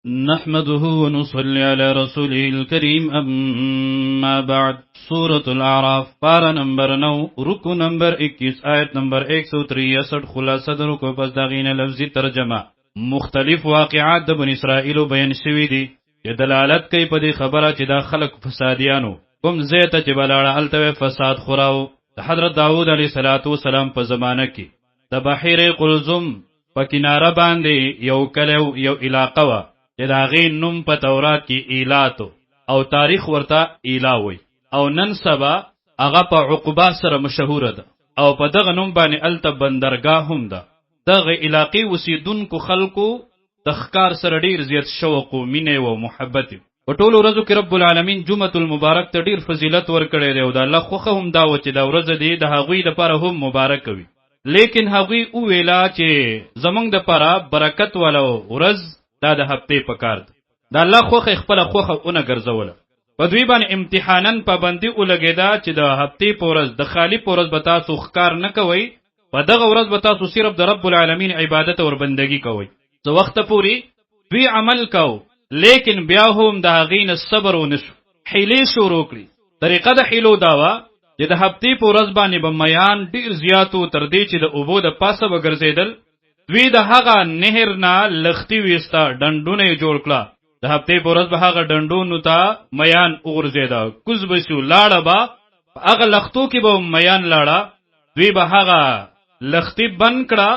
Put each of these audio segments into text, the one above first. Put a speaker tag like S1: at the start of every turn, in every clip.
S1: نحمده ونصلي على رسوله الكريم اما بعد سورة الاعراف پارا نمبر 9 رکو نمبر 21 آیت نمبر 163 خلاصه در رکو پس داغین لفظی ترجمه مختلف واقعات د بن اسرائیل بیان شوی دي چې دلالت کوي په دې خبره چې دا خلق فسادیانو کوم زیته چې بلاړه الته فساد خوراو د حضرت داوود علیه السلام په زمانه کې د بحیره قلزم په کناره باندې یو کلو یو علاقه و چې دا غي نوم په تورات کې ایلاتو او تاریخ ورته ایلاوي او نن سبا هغه په عقبه سره مشهور ده او په دغه نوم باندې الته بندرګاه هم ده دغه علاقې وسیدونکو خلکو د ښکار سره ډیر زیات شوق او مینه او محبت په ټولو ورځو کې رب العالمین جمعه المبارک ته ډیر فضیلت ورکړی دی او د الله خوخه هم دا و چې دا ورځ دی د هغوی لپاره هم مبارک وي لیکن هغوی او ویلا چې زمونږ د لپاره برکت ولو ورځ دا د هفته په کار ده د الله خوخه خپل خوخه اونې ګرځوله په دوی باندې امتحانن پابندي ولګیدا چې د هفته په ورځ د خالی په ورځ به تاسو ښکار نه کوئ په دغه ورځ به تاسو صرف د رب العالمین عبادت او بندگی کوئ څو وخت پوری دوی عمل کو لیکن بیا هم د هغین صبر ونشو حیلې شروع کړي طریقه د حیلو داوا چې د هفته په ورځ باندې به میان ډیر زیاتو تر دې چې د اوبو د پاسه وګرځیدل دوی د هغه نهر نه لختی وستا ډنډونه جوړ کړه د هفته په ورځ به هغه ډنډونو ته میان وګرځیدا کوز بشو لاړه با هغه لختو کې به میان لاړه دوی به هغه لختی بند کړه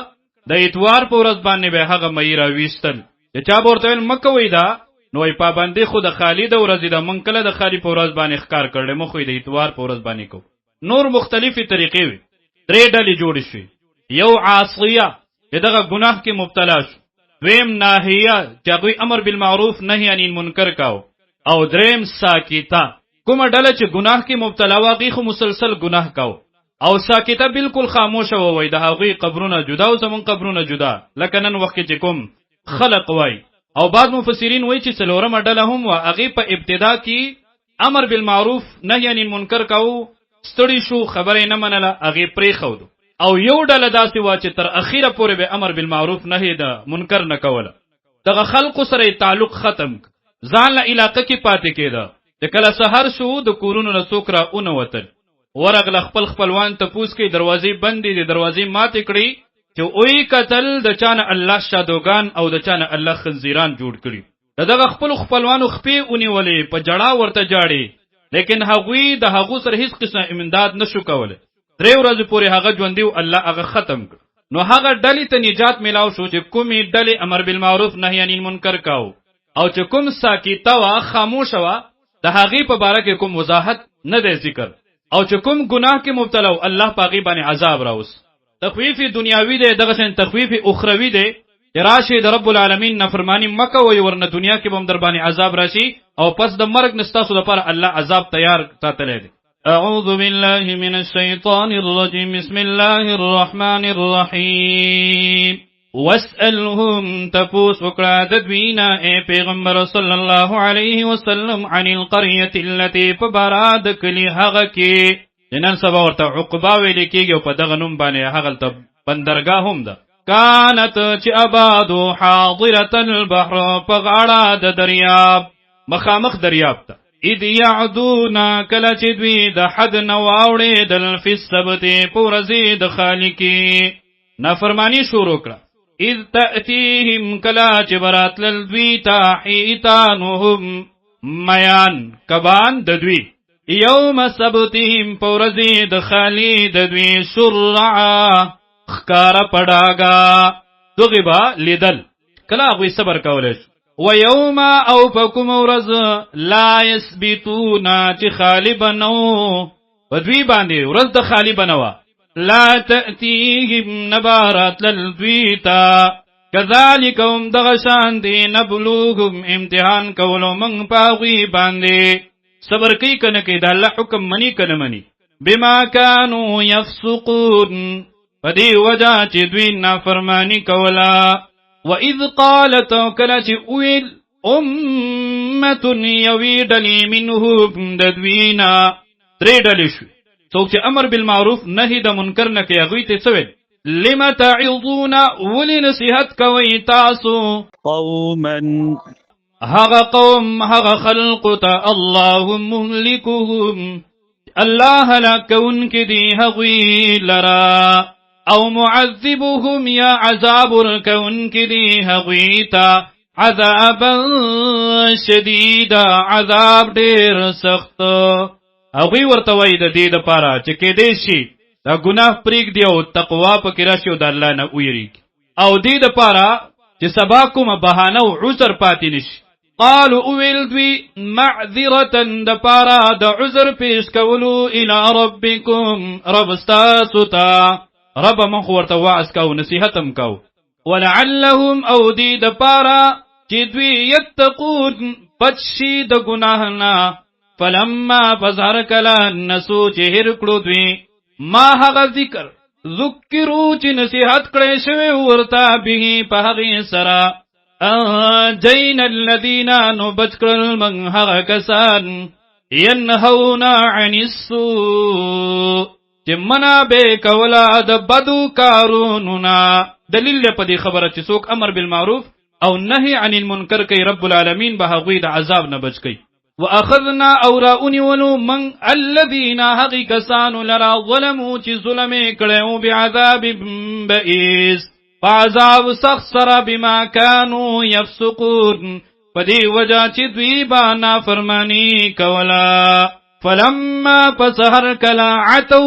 S1: د اتوار په ورځ باندې به هغه مې را وستل چې چا ورته مکه وې دا نوې پابندي خو د خالد ورځ د منکله د خالي په ورځ باندې ښکار کړل مخ د اتوار په ورځ باندې کو نور مختلفي طریقې وي درې ډلې جوړ شي یو عاصیه دغه گناه کې مبتلا شو دویم ناهیه چې هغوی امر بالمعروف نهی عن المنکر کاو او دریم ساکیتا کومه ډله چې گناه کې مبتلا واغی خو مسلسل گناه کاو او ساکیتا بالکل خاموشه وای د هغوی قبرونه جدا او زمون قبرونه جدا لکه نن وخت چې کوم خلق وای او بعض مفسرین وای چې څلورمه ډله هم وا هغه په ابتدا کې امر بالمعروف نهی عن المنکر کاو ستړي شو خبره نه منله هغه پرې خو او یو ډله داسې وا چې تر اخیره پورې به امر بالمعروف نهی د منکر نه کوله دغه خلکو سره تعلق ختم ځان له علاقه کې پاتې کېده د کله سحر شو د کورونو نه څوک را اون وتل ورغله خپل خپلوان ته پوس کې دروازې بندې دي دروازې ماتې کړې چې اوې قتل د چانه الله شادوغان او د چانه الله خنزیران جوړ کړي دغه خپل خپلوانو خپې اونې په جړه ورته جاړي لیکن هغوی د هغو سره هیڅ قسم امداد نشو کوله درې ورځې پورې هغه ژوندي او الله هغه ختم کړ نو هغه ډلې ته نجات میلاو شو چې کومې ډلې امر بالمعروف نهی عن المنکر کاو او چې کوم ساکیتا وا خاموش وا د هغې په باره کې کوم وضاحت نه دی ذکر او چې کوم ګناه کې مبتلا او الله پاغي باندې عذاب راوس تخویف دنیاوی دی دغه شان تخویف اخروی دی راشي د رب العالمین نافرمانی مکه وي ورنه دنیا کې به در باندې عذاب راشي او پس د مرګ نستاسو لپاره الله عذاب تیار ساتلی دی اعوذ بالله من الشيطان الرجيم بسم الله الرحمن الرحيم واسألهم تفوس وکړه د دوینا اے پیغمبر صلی الله علیه وسلم عن القرية التي فبراد کلی هغه کې نن سبا ورته عقبه ویل کېږي او په دغه نوم باندې هغه ته بندرګاه هم ده كانت چې آبادو حاضرة البحر په غاړه د دریاب مخامخ دریاب ته اذ یعدونا کله چې دوی د حد نه واوړېدل فی السبت په ورځې د خالقي نافرمانی شروع کړه اذ تأتیهم کله چې براتلل دوی ته حیتانهم میان کبان د دوی یوم سبتهم په ورځې د خالی د دوی شرعا ښکاره پډاګه دغې به لیدل کله هغوی صبر کولی شو ويوم او پکم ورځ لا يثبتون چې خالی بنو ودوی باندې ورځ د خالی بنوا لا تأتيهم نبارات للدویتا كذلك هم دغشان دی نبلوهم امتحان کولو من پاغوی باندې صبر کئی کنکی دا اللہ حکم منی کن منی بما كانوا يفسقون فدی وجہ چی دوی نافرمانی کولا وَإِذْ قَالَتْ وَكَلَةِ أُوِلْ أُمَّةٌ يَوِي ڈلی منهم ددوینا درې ډلې شوې څوک چې امر بالمعروف نهی د منکر نه کوي هغوی ته څه ویل لم تعظون ولې نصیحت کوئ تاسو
S2: قوما
S1: هغه قوم هغه خلق ته الله مهلكهم الله هلاکون کې دی هغوی لرا او معذبهم یا عذاب ورکون کې دی هغوی ته عذابا شدیدا عذاب ډیر سخت. هغوی ورته وایي د دې دپاره چې کېدی شي دا ګناه پرېږدي او تقوا پکې راشي او د الله نه ویریږي او دې دپاره چې سبا کومه بهانه او عذر پاتې نشي. قالوا اویل دوی معذرة دپاره د عذر پیش کولو الى ربکم رب ستاسو ته رب من خو ورته وعظ کو نصیحتم کو ولعلهم او دې دپاره چې دوی یتقون بچشي د ګناه نه فلما پزهر کله نسو چې هر کړو دوی ما هغه ذکر ذکرو چې نصیحت کړی شوی ورته به په هغې سره انجینا الذین نو بچ کړل من هغه کسان ینهون عن السوء چې منع به کوله د بدو کارونو نه. دلیل په دې خبره چې څوک امر بالمعروف او نهی عن المنکر کوي رب العالمین به هغوی د عذاب نه بچ کوي. واخذنا اوراؤنی ولو من الذین هغی کسانو لرا ظلمو چې ظلمې کړیو بعذاب بئیس فعذاب سخت سره بما کانو یفسقون په دې وجه چې دوی با نافرمانی کولا. فلما پسهر کلا عتو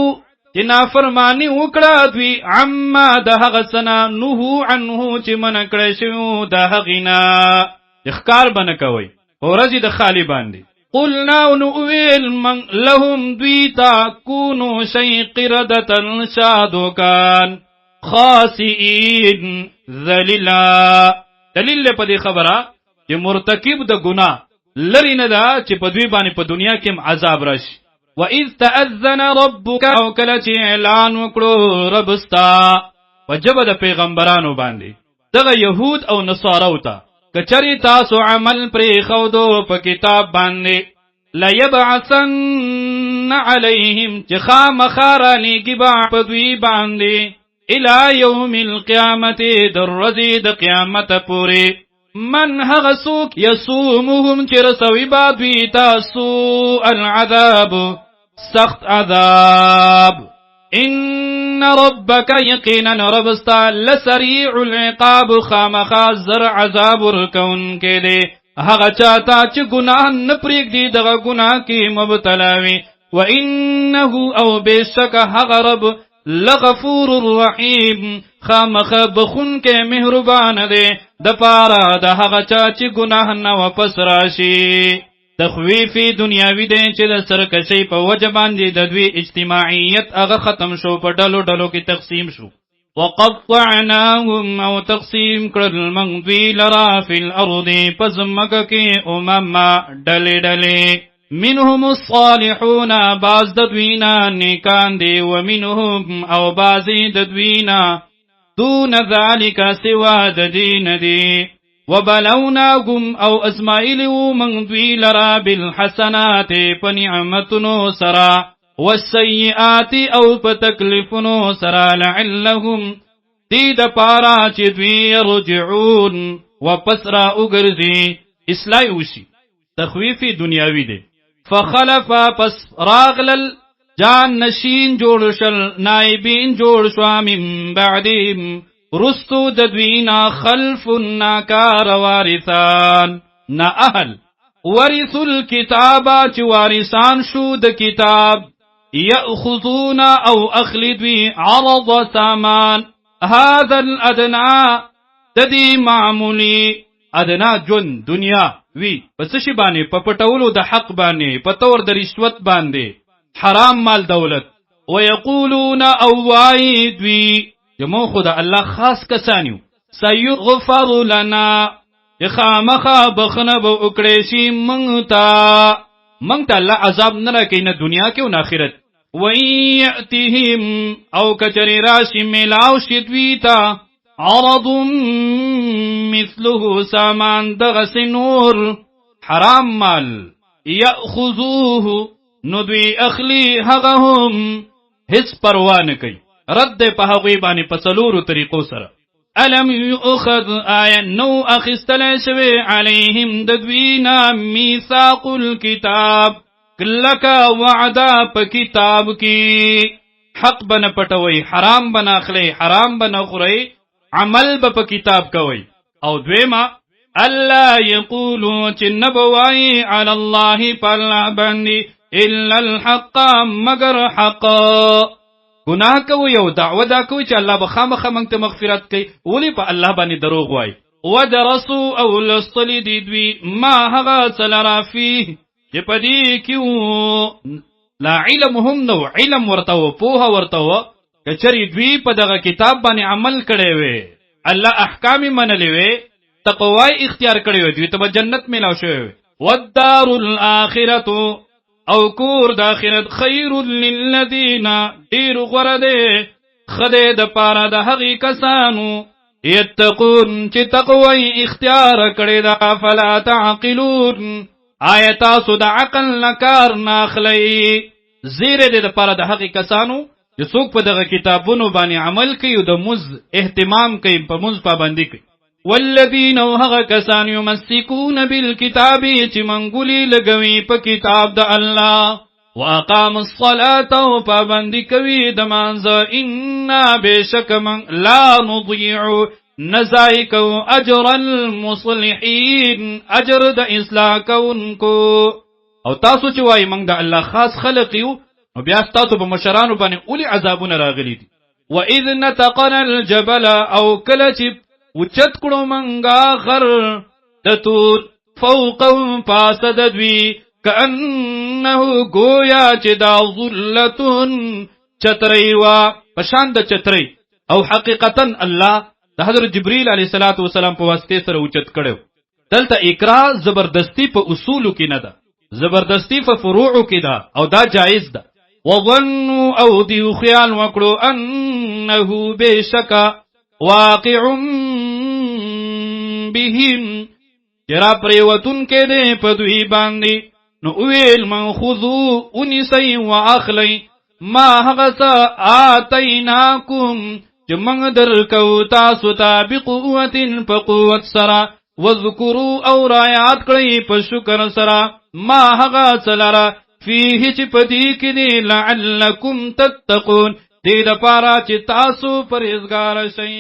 S1: چې نافرمانی وکړه دوی عما د هغه څه نهو عنه چې منع کړی شوی د هغې نه اخکار به نه کوئ ورځې د خالی باندې. قلنا نؤویل من لهم دوی تا کونو شی قردة شادوکان خاسئین ذلیلا. دلیل په دې خبره چې مرتکب د ګناه لري نه ده چې په دوی باندې په دنیا کې عذاب راشي. وَإِذْ تَأَذَّنَ رَبُّكَ او کله چې اعلان وکړو رب ستا په ژبه د پیغمبرانو باندې دغه یهود او نصارو ته کچری تاسو عمل پرې خودو په کتاب باندې لَيَبْعَثَنَّ عَلَيْهِمْ چې خامخا رالېږي به په دوی باندې الى یوم القیامت در ورځې د قیامت پورې من هغه څوک یسومهم چې رسوي به دوی ته سوء العذاب سخت عذاب. ان ربک یقینا رب ستا لسریع العقاب خامخا زر عذاب ورکون کې دی هغه چاته چې ګناه نه پرېږدي دغه ګناه کې مبتلا وي. وانه او بشک هغه رب لغفور الرحیم خامخ بخون کې مهربان دی د پاره د هغه چا چې ګناه نه واپس راشي. تخویف دنیاوی دی چې د سرکشۍ په وجه باندې د دوی اجتماعیت هغه ختم شو په ډلو ډلو کې تقسیم شو. وقطعناهم او تقسیم کړل موږ دوی لرا فی الارض پس مکه کې امما ډلې ډلې منهم الصالحون باز د دوینا نیکان دی ومنهم او بازی د دوینا دون ذالک سوا د دین دی. وبلوناهم او اسمائیلو من دوی لرا بالحسنات پنعمتنو سرا والسیئات او پتکلفنو سرا لعلهم دی د پارا چې دوی رجعون وپس را اگرزی اصلاح وشي. تخویفی دنیاوی دی. فخلف پس راغلل جان نشین جوړ شل نائبین جوړ شو من بعدهم رستو د دوینا خلف ناکار وارثان نا اهل ورث الكتاب چې وارثان شو د کتاب یأخذون او اخلدوی عرض سامان هذا الادنا تدی معمولی ادنا جن دنیا وی پس شي باندې په پټولو د حق باندې په تور د رشوت باندې حرام مال دولت. ويقولون او وایدوی یمو خدا الله خاص کسانیو سیغفر لنا خامخا بخنه به وکړې شي مونږ ته الله عذاب نه راکې نه دنیا کې او نه آخرت. وَيَأْتِهِمْ او کچری راشي ملاو شي دوی ته عرض مثله سامان دغس نور حرام مال یأخذوه نو دوی اخلی هغهم هیڅ پروا نه کوي رد په هغوی باندې په څلورو طریقو سره. الم یؤخذ آیا نو اخستل شوی علیهم ددوینا میثاق الكتاب کلکا وعدا پا کتاب کی حق بنا پټوي حرام بنا اخلي حرام بنا خوري عمل با کتاب کوي او دویما الله یقولو چې نبوای علی الله پالله باندې الا الحق مگر حق گناہ کوي او دعوه دا کوي چې الله به خامخا موږ ته مغفرت کوي ولی په الله باندې دروغ وای ودرسوا او لستلی دی دوی ما هغه سلرا فيه چې پدې کیو لا علم هم نو علم ورته و پوها ورته و کچری دوی په دغه کتاب باندې عمل کړي وي الله احکام منلې وي تقوی اختیار کړي وي دوی ته جنت ملاو شوی والدار الاخرته او کور د آخرت خیر للذین دیر غرده خده د پاره د هغې کسانو یتقون چې تقوی اختیار کړي دا فلا تعقلون آیا تاسو د عقل نکار ناخلی زیره د پاره د هغې کسانو چې څوک په دغه کتابونو باندې عمل کوي او د مز اهتمام کوي په مز پابندي کوي والذین هغه کسان یمسکون بالکتاب چې منګولي لګوي په کتاب د الله واقام الصلاة او پابندي کوي د مانځه ان بشک من لا نضيع نزایکو اجر المصلحین اجر د اصلاح کوونکو او تاسو چې وایي موږ د الله خاص خلق یو نو بیا تاسو په مشرانو باندې اولی عذابونه راغلي دي واذ نتقنا الجبل او کله چې وچت کړو منګه غر د تور فوقهم پاس د دوی کأنه گویا چې دا ظلتون چتری وا پشان د چتری او حقیقتا الله د حضرت جبرئیل علیه السلام په واسطه سره اوچت کړو دلته اکراه زبردستی په اصولو کې نه ده زبردستی په فروعو کې ده او دا جایز ده وظنوا او دیو خیال وکړو انه بشکا واقع بهم جرا پریوتون کې ده په دوی باندې نو ویل من خذو انسی و اخلی ما هغسا آتیناکم چې موږ درکو تاسو ته بقوت په قوت سره وذکروا او رایات کړئ په شکر سره ما هغه سلره فيه چې پدې کې دی لعلکم تتقون دې لپاره چې تاسو پرهیزګار شئ